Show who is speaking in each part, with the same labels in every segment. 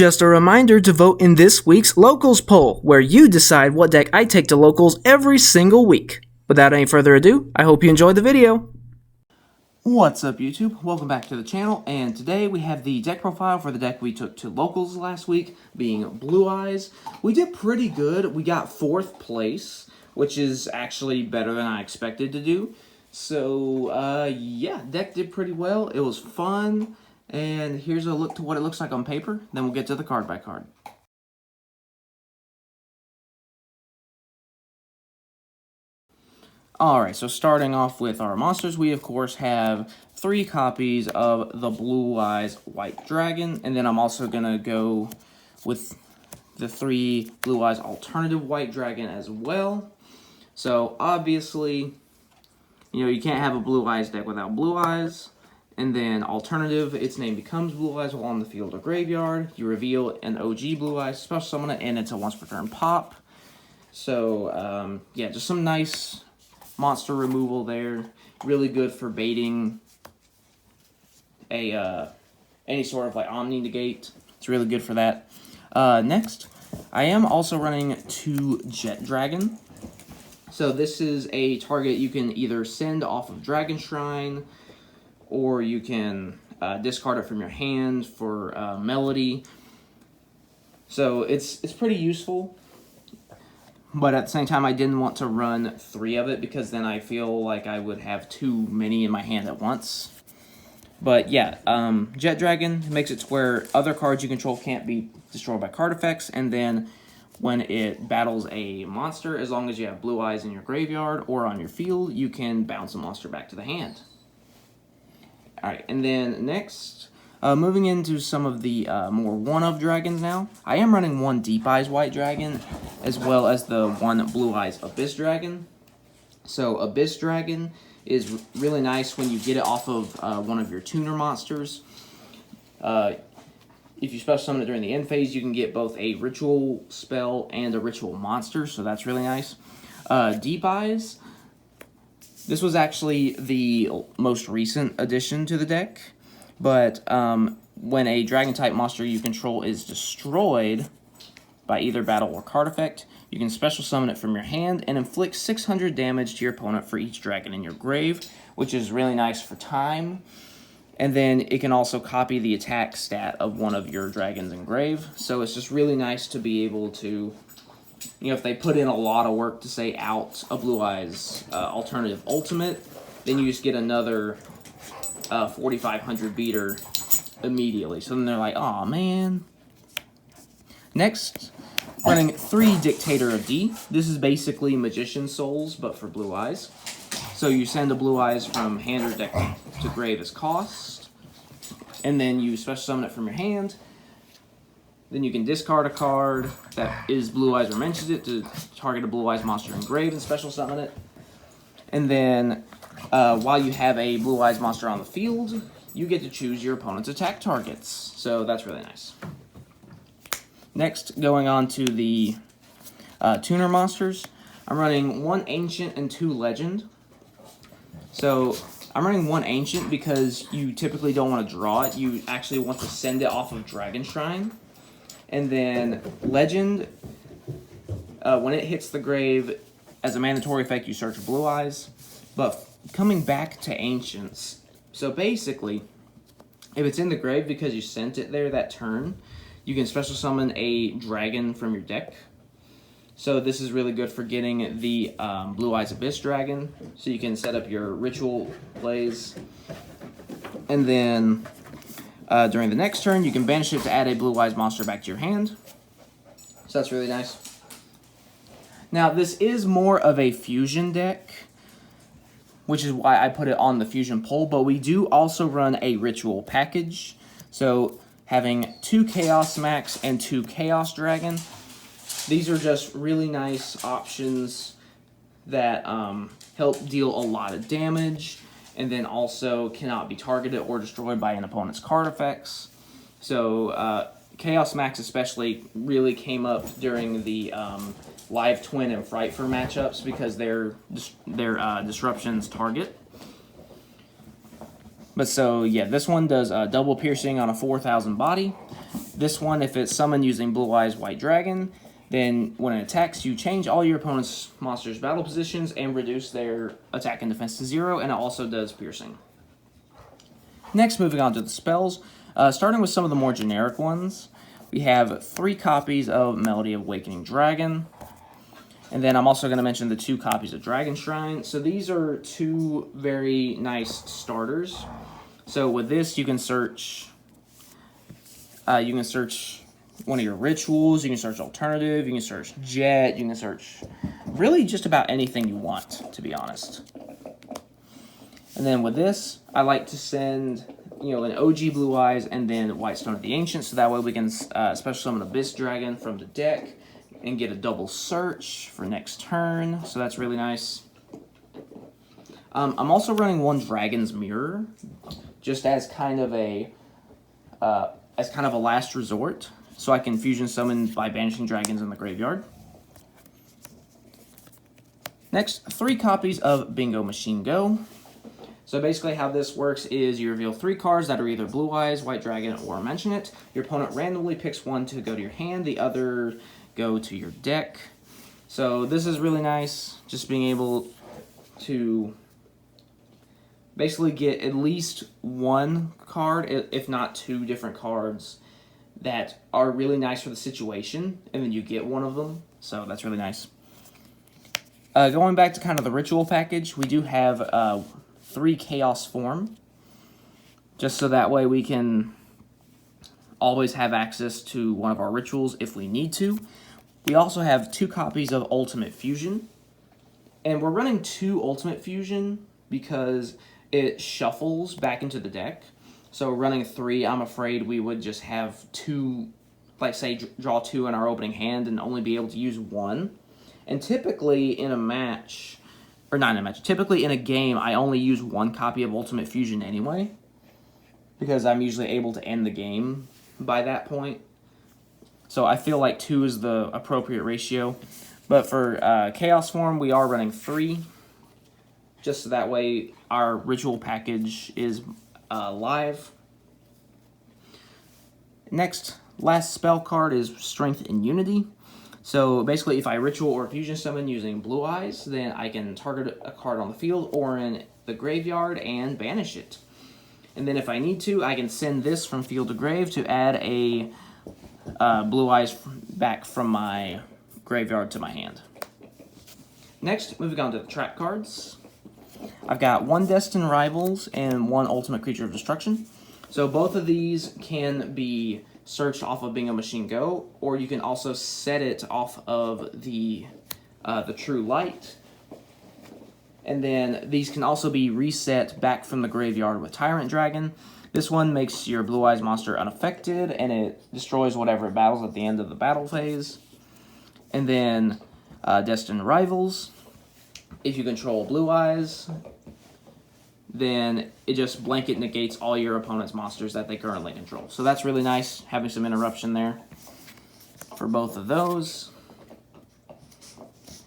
Speaker 1: Just a reminder to vote in this week's Locals poll, where you decide what deck I take to Locals every single week. Without any further ado, I hope you enjoyed the video.
Speaker 2: What's up, YouTube? Welcome back to the channel, and today we have the deck profile for the deck we took to Locals last week, being Blue Eyes. We did pretty good. We got 4th place, which is actually better than I expected to do. So, yeah, deck did pretty well. It was fun, and here's a look to what it looks like on paper. Then we'll get to the card by card. Alright, so starting off with our monsters, we of course have 3 copies of the Blue Eyes White Dragon, and then I'm also going to go with the 3 Blue Eyes Alternative White Dragon as well. So obviously, you know, you can't have a Blue Eyes deck without Blue Eyes. And then alternative, its name becomes Blue Eyes while on the field or graveyard. You reveal an OG Blue Eyes, special summon it, and it's a once per turn pop. So, yeah, just some nice monster removal there. Really good for baiting any sort of like Omni Negate. It's really good for that. Next, I am also running 2 Jet Dragon. So this is a target you can either send off of Dragon Shrine, or you can discard it from your hand for Melody. So it's pretty useful. But at the same time, I didn't want to run 3 of it because then I feel like I would have too many in my hand at once. But yeah, Jet Dragon makes it to where other cards you control can't be destroyed by card effects. And then when it battles a monster, as long as you have Blue Eyes in your graveyard or on your field, you can bounce a monster back to the hand. Alright, and then next, moving into some of the more one-of dragons now. I am running 1 Deep Eyes White Dragon, as well as the 1 Blue Eyes Abyss Dragon. So Abyss Dragon is really nice when you get it off of one of your tuner monsters. If you special summon it during the end phase, you can get both a ritual spell and a ritual monster, so that's really nice. Deep Eyes. This was actually the most recent addition to the deck, but when a Dragon-type monster you control is destroyed by either battle or card effect, you can special summon it from your hand and inflict 600 damage to your opponent for each dragon in your grave, which is really nice for time. And then it can also copy the attack stat of one of your dragons in grave, so it's just really nice to be able to, you know, if they put in a lot of work to say out a Blue Eyes alternative ultimate, then you just get another 4,500 beater immediately. So then they're like, aw, man. Next, running 3 Dictator of D. This is basically Magician Souls, but for Blue Eyes. So you send a Blue Eyes from hand or deck to grave as cost, and then you special summon it from your hand. Then you can discard a card that is Blue Eyes or mentions it to target a Blue Eyes monster in grave and special summon it. And then, while you have a Blue Eyes monster on the field, you get to choose your opponent's attack targets. So that's really nice. Next, going on to the tuner monsters, I'm running 1 Ancient and 2 Legend. So I'm running 1 Ancient because you typically don't want to draw it. You actually want to send it off of Dragon Shrine. And then Legend, when it hits the grave, as a mandatory effect, you search Blue Eyes. But coming back to Ancients, so basically, if it's in the grave because you sent it there that turn, you can special summon a dragon from your deck. So this is really good for getting the Blue Eyes Abyss Dragon. So you can set up your ritual plays. And then during the next turn, you can banish it to add a Blue Eyes monster back to your hand. So that's really nice. Now, this is more of a fusion deck, which is why I put it on the fusion poll, but we do also run a ritual package. So having 2 Chaos Max and 2 Chaos Dragon. These are just really nice options that help deal a lot of damage, and then also cannot be targeted or destroyed by an opponent's card effects. So Chaos Max especially really came up during the Live Twin and Frightfur matchups because their disruptions target. But so, yeah, this one does double piercing on a 4,000 body. This one, if it's summoned using Blue Eyes White Dragon, then when it attacks, you change all your opponent's monsters' battle positions and reduce their attack and defense to 0, and it also does piercing. Next, moving on to the spells, starting with some of the more generic ones, we have 3 copies of Melody of Awakening Dragon, and then I'm also going to mention the 2 copies of Dragon Shrine. So these are 2 very nice starters. So with this, you can search one of your rituals, you can search alternative, you can search jet, you can search really just about anything you want, to be honest. And then with this, I like to send, an OG Blue Eyes and then White Stone of the Ancients, so that way we can special summon Abyss Dragon from the deck and get a double search for next turn, so that's really nice. I'm also running 1 Dragon's Mirror, just as kind of a last resort, so I can fusion summon by banishing dragons in the graveyard. Next, 3 copies of Bingo Machine Go. So basically how this works is you reveal 3 cards that are either Blue Eyes, White Dragon, or Mention It. Your opponent randomly picks 1 to go to your hand, the other go to your deck. So this is really nice, just being able to basically get at least 1 card, if not 2 different cards that are really nice for the situation, and then you get one of them, so that's really nice. Going back to kind of the ritual package, we do have 3 Chaos Form, just so that way we can always have access to one of our rituals if we need to. We also have 2 copies of Ultimate Fusion, and we're running 2 Ultimate Fusion because it shuffles back into the deck. So running 3, I'm afraid we would just have 2, like say draw 2 in our opening hand and only be able to use 1. And typically in a match, or not in a match, typically in a game, I only use 1 copy of Ultimate Fusion anyway, because I'm usually able to end the game by that point. So I feel like 2 is the appropriate ratio. But for Chaos Form, we are running 3, just so that way our ritual package is live. Next, last spell card is Strength and Unity. So basically, if I ritual or fusion summon using Blue Eyes, then I can target a card on the field or in the graveyard and banish it. And then if I need to, I can send this from field to grave to add a Blue Eyes back from my graveyard to my hand. Next, moving on to the trap cards. I've got 1 Destined Rivals and 1 Ultimate Creature of Destruction. So both of these can be searched off of Bingo Machine Go, or you can also set it off of the True Light. And then these can also be reset back from the graveyard with Tyrant Dragon. This one makes your Blue Eyes monster unaffected, and it destroys whatever it battles at the end of the battle phase. And then Destined Rivals. If you control Blue Eyes, then it just blanket negates all your opponent's monsters that they currently control. So that's really nice, having some interruption there for both of those.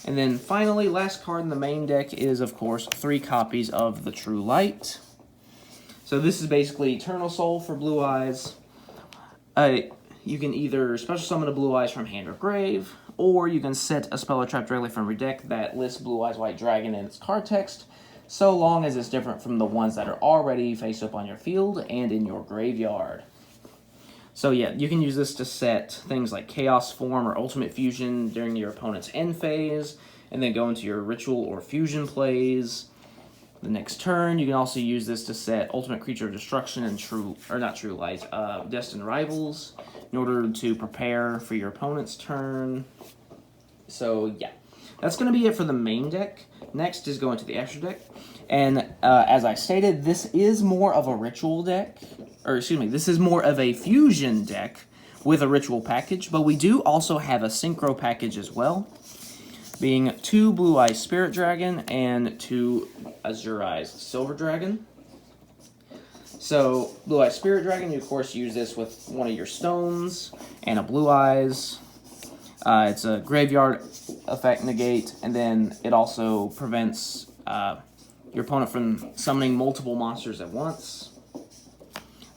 Speaker 2: And then finally, last card in the main deck is, of course, 3 copies of the True Light. So this is basically Eternal Soul for Blue Eyes. You can either special summon a Blue Eyes from hand or grave, or you can set a spell or trap directly from your deck that lists Blue Eyes White Dragon in its card text, so long as it's different from the ones that are already face up on your field and in your graveyard. So yeah, you can use this to set things like Chaos Form or Ultimate Fusion during your opponent's end phase, and then go into your Ritual or Fusion plays the next turn. You can also use this to set Ultimate Creature of Destruction and Destined Rivals in order to prepare for your opponent's turn. So yeah, that's going to be it for the main deck. Next is going to the extra deck. And as I stated, this is more of a ritual deck, or excuse me, this is more of a fusion deck with a ritual package, but we do also have a synchro package as well, being 2 Blue Eyes Spirit Dragon and 2 Azure Eyes Silver Dragon. So, Blue Eyes Spirit Dragon, you of course use this with one of your stones and a Blue Eyes. It's a graveyard effect negate, and then it also prevents your opponent from summoning multiple monsters at once.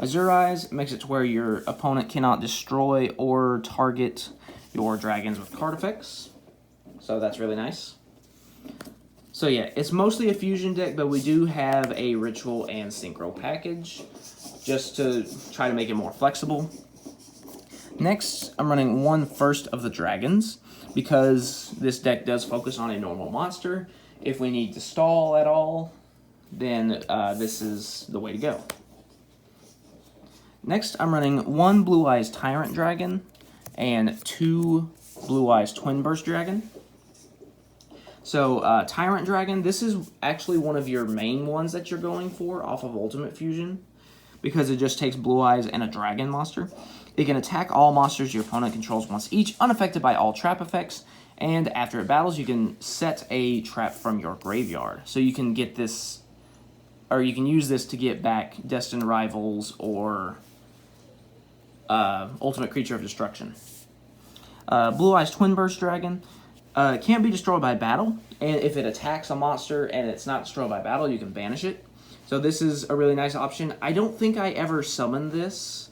Speaker 2: Azure Eyes makes it to where your opponent cannot destroy or target your dragons with card effects. So that's really nice. So yeah, it's mostly a fusion deck, but we do have a ritual and synchro package just to try to make it more flexible. Next, I'm running one First of the Dragons because this deck does focus on a normal monster. If we need to stall at all, then this is the way to go. Next, I'm running one Blue Eyes Tyrant Dragon and two Blue Eyes Twin Burst Dragon. So, Tyrant Dragon, this is actually one of your main ones that you're going for off of Ultimate Fusion, because it just takes Blue Eyes and a Dragon monster. It can attack all monsters your opponent controls once each, unaffected by all trap effects, and after it battles, you can set a trap from your graveyard. So you can get this, or you can use this to get back Destined Rivals or Ultimate Creature of Destruction. Blue Eyes Twin Burst Dragon. Can't be destroyed by battle, and if it attacks a monster and it's not destroyed by battle, you can banish it. So this is a really nice option. I don't think I ever summoned this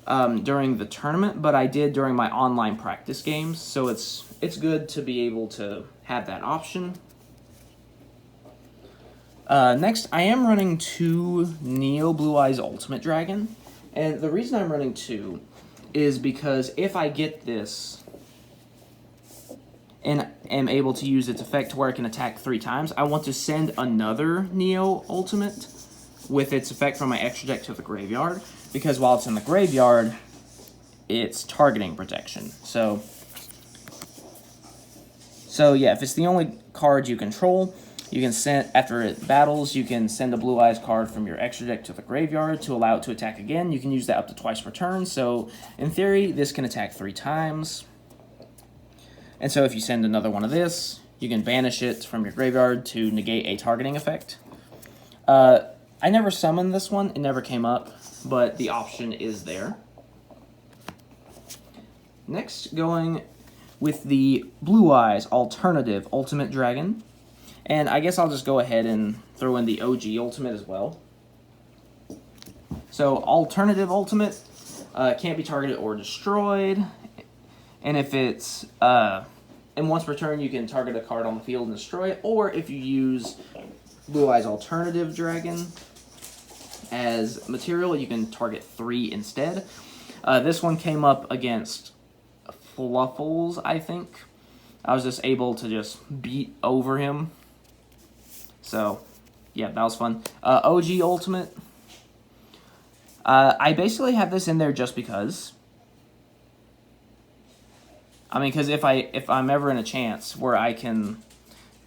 Speaker 2: during the tournament, but I did during my online practice games, so it's good to be able to have that option. Next, I am running two Neo Blue Eyes Ultimate Dragon, and the reason I'm running two is because if I get this and am able to use its effect to where it can attack 3 times, I want to send another Neo Ultimate with its effect from my extra deck to the graveyard, because while it's in the graveyard, it's targeting protection. So yeah, if it's the only card you control, you can send, after it battles, you can send a Blue Eyes card from your extra deck to the graveyard to allow it to attack again. You can use that up to twice per turn, so in theory, this can attack 3 times. And so if you send another one of this, you can banish it from your graveyard to negate a targeting effect. I never summoned this one, it never came up, but the option is there. Next, going with the Blue Eyes Alternative Ultimate Dragon. And I guess I'll just go ahead and throw in the OG Ultimate as well. So Alternative Ultimate can't be targeted or destroyed. And if it's, and once per turn, you can target a card on the field and destroy it. Or if you use Blue Eyes Alternative Dragon as material, you can target 3 instead. This one came up against Fluffles, I think. I was just able to just beat over him. So, yeah, that was fun. OG Ultimate. I basically have this in there just because. I mean, because if I'm ever in a chance where I can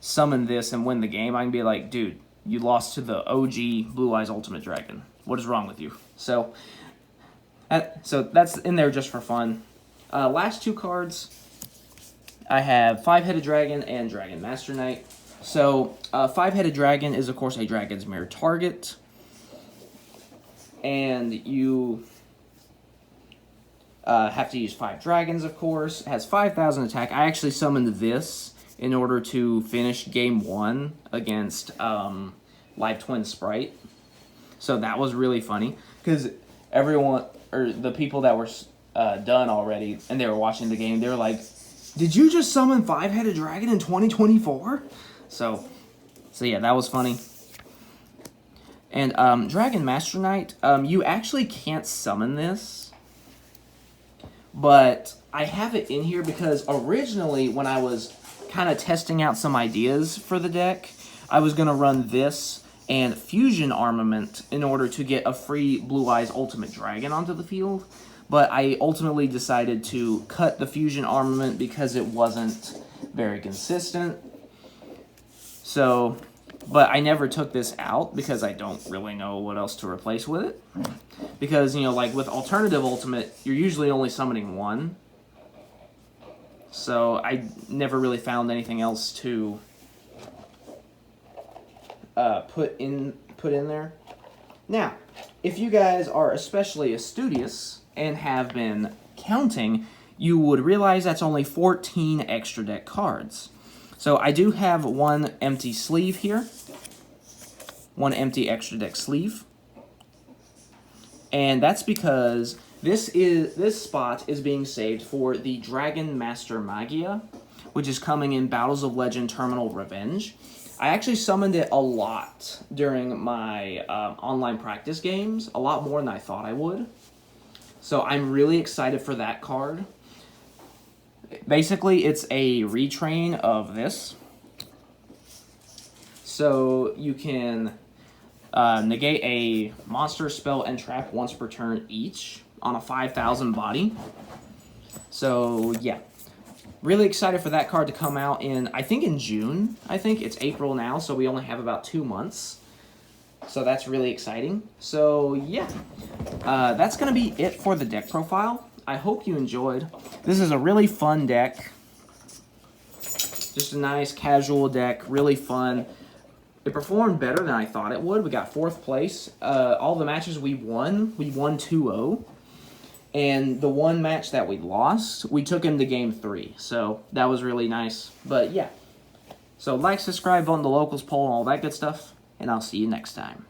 Speaker 2: summon this and win the game, I can be like, dude, you lost to the OG Blue Eyes Ultimate Dragon. What is wrong with you? So that's in there just for fun. Last 2 cards, I have Five-Headed Dragon and Dragon Master Knight. So Five-Headed Dragon is, of course, a Dragon's Mirror target. And you have to use 5 dragons, of course. It has 5,000 attack. I actually summoned this in order to finish game 1 against Live Twin Sprite. So that was really funny, because everyone, or the people that were done already, and they were watching the game, they were like, did you just summon Five-Headed Dragon in 2024? So yeah, that was funny. And Dragon Master Knight, you actually can't summon this, but I have it in here because originally when I was kind of testing out some ideas for the deck, I was going to run this and Fusion Armament in order to get a free Blue Eyes Ultimate Dragon onto the field, but I ultimately decided to cut the Fusion Armament because it wasn't very consistent. So, but I never took this out because I don't really know what else to replace with it. Because, you know, like with Alternative Ultimate, you're usually only summoning 1. So I never really found anything else to put in there. Now, if you guys are especially studious and have been counting, you would realize that's only 14 extra deck cards. So I do have 1 empty sleeve here, 1 empty extra deck sleeve, And that's because this spot is being saved for the Dragon Master Magia, which is coming in Battles of Legend Terminal Revenge. I actually summoned it a lot during my online practice games, a lot more than I thought I would. So I'm really excited for that card. Basically, it's a retrain of this. So you can negate a monster, spell, and trap once per turn each on a 5,000 body. So yeah, really excited for that card to come out I think in June. I think it's April now, so we only have about 2 months. So that's really exciting. So yeah, that's going to be it for the deck profile. I hope you enjoyed. This is a really fun deck. Just a nice casual deck, really fun. It performed better than I thought it would. We got 4th place. All the matches we won 2-0. And the one match that we lost, we took him to game 3. So that was really nice. But yeah. So like, subscribe, vote in the locals poll, and all that good stuff. And I'll see you next time.